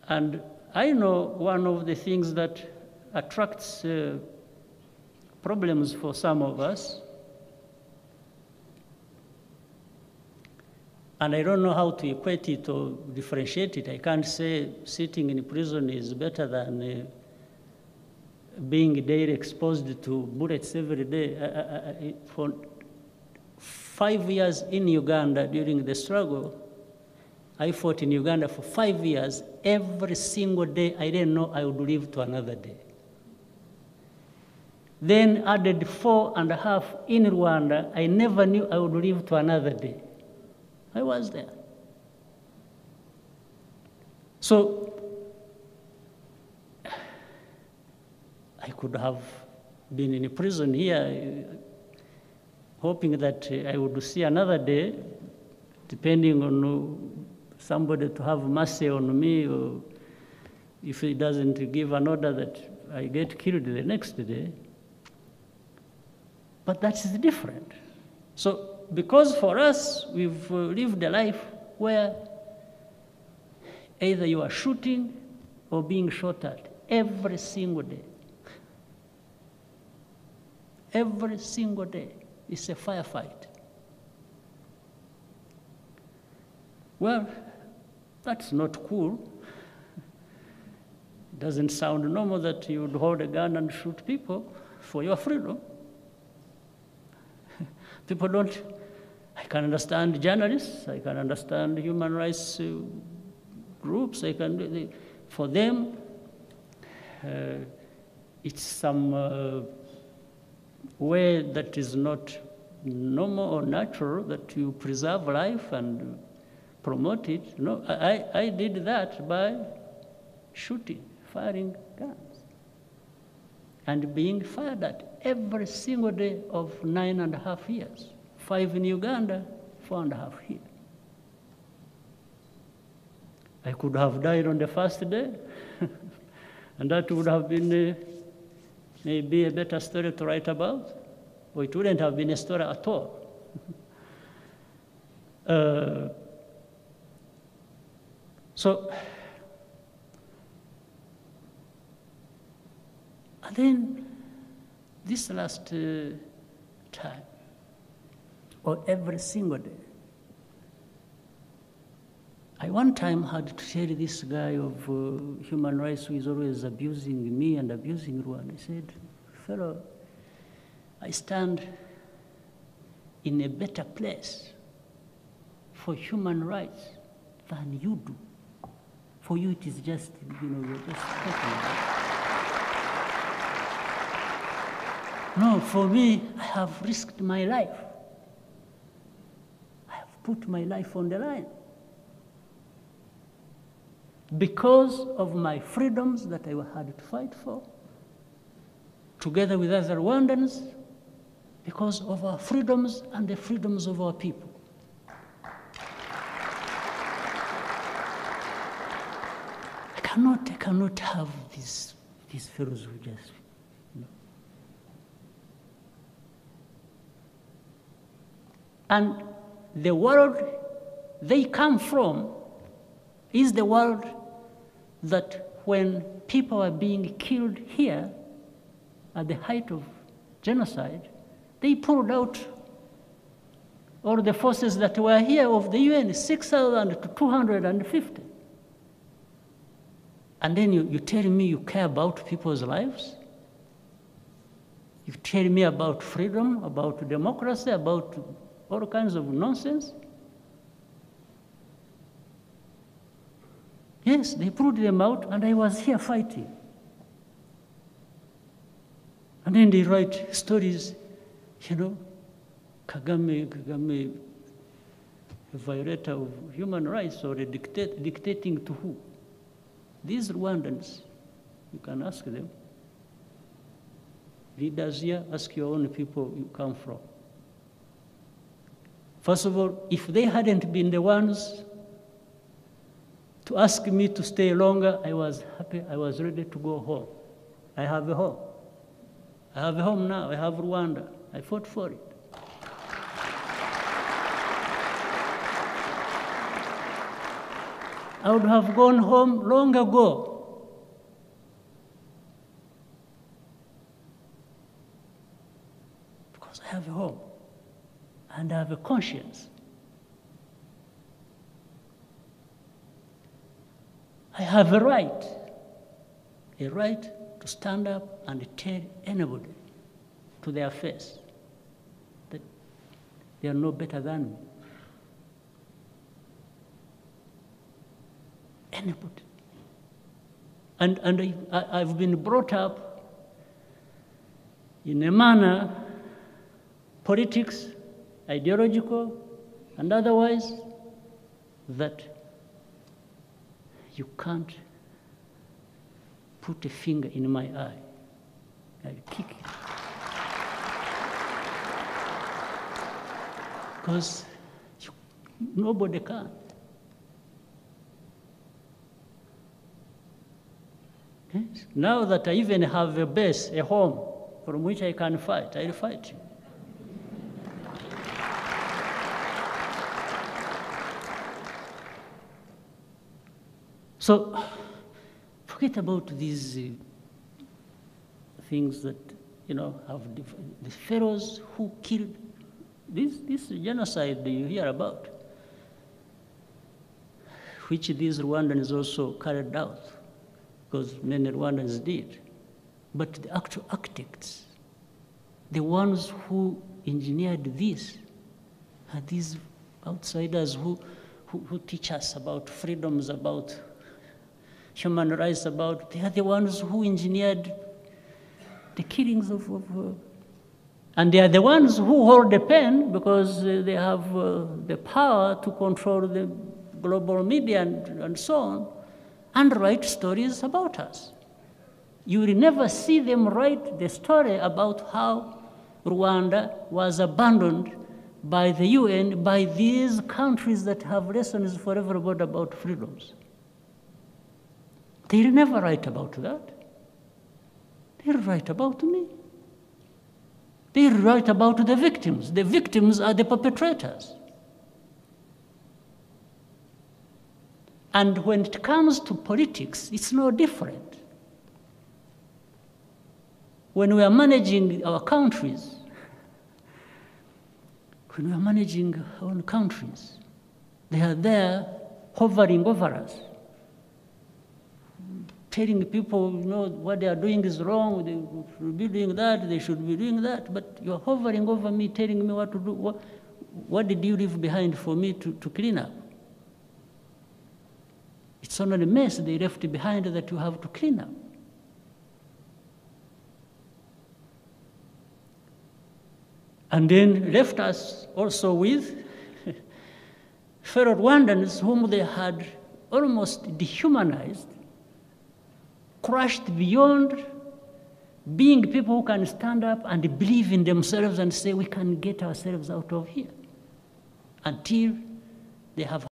And I know one of the things that attracts problems for some of us, and I don't know how to equate it or differentiate it. I can't say sitting in prison is better than being daily exposed to bullets every day. For 5 years in Uganda during the struggle, I fought in Uganda for 5 years. Every single day, I didn't know I would live to another day. Then added 4.5 in Rwanda, I never knew I would live to another day. I was there. So I could have been in a prison here, hoping that I would see another day, depending on somebody to have mercy on me, or if he doesn't give an order that I get killed the next day. But that is different. So because for us, we've lived a life where either you are shooting or being shot at every single day. Every single day, it's a firefight. Well, that's not cool. It doesn't sound normal that you would hold a gun and shoot people for your freedom. People don't. I can understand journalists, I can understand human rights groups, for them, it's some way that is not normal or natural that you preserve life and promote it. No, I did that by shooting, firing guns, and being fired at every single day of 9.5 years. 5 in Uganda, 4.5 here. I could have died on the first day, and that would have been maybe a better story to write about, or it wouldn't have been a story at all. So, and then this last time, or every single day, I one time had to tell this guy of human rights who is always abusing me and abusing Rwanda. I said, fellow, I stand in a better place for human rights than you do. For you, it is just, you're just talking about it. No, for me, I have risked my life. Put my life on the line because of my freedoms that I had to fight for, together with other Rwandans, because of our freedoms and the freedoms of our people. I cannot have these fellows who just, And the world they come from is the world that when people are being killed here at the height of genocide, they pulled out all the forces that were here of the UN, 6,000 to 250. And then you tell me you care about people's lives? You tell me about freedom, about democracy, about all kinds of nonsense? Yes, they pulled them out, and I was here fighting. And then they write stories, Kagame, a violator of human rights, or dictating to who? These Rwandans, you can ask them. Leaders here, ask your own people you come from. First of all, if they hadn't been the ones to ask me to stay longer, I was happy, I was ready to go home. I have a home. I have a home now, I have Rwanda. I fought for it. I would have gone home long ago. Because I have a home and I have a conscience. I have a right to stand up and tell anybody to their face that they are no better than me. Anybody. And I've been brought up in a manner, politics, ideological, and otherwise, that you can't put a finger in my eye. I'll kick it. Because nobody can. Yes. Now that I even have a base, a home, from which I can fight, I'll fight you. So, forget about these things that, have the pharaohs who killed, this genocide you hear about, which these Rwandans also carried out, because many Rwandans did. But the actual architects, the ones who engineered this, are these outsiders who teach us about freedoms, about human rights, they are the ones who engineered the killings and they are the ones who hold the pen because they have the power to control the global media and so on, and write stories about us. You will never see them write the story about how Rwanda was abandoned by the UN, by these countries that have lessons for everybody about freedoms. They'll never write about that. They'll write about me. They'll write about the victims. The victims are the perpetrators. And when it comes to politics, it's no different. When we are managing our countries, they are there hovering over us, telling people, what they are doing is wrong, they should be doing that, they should be doing that, but you're hovering over me, telling me what to do. What did you leave behind for me to clean up? It's only the mess they left behind that you have to clean up. And then left us also with fellow Rwandans whom they had almost dehumanized, crushed beyond being people who can stand up and believe in themselves and say, we can get ourselves out of here, until they have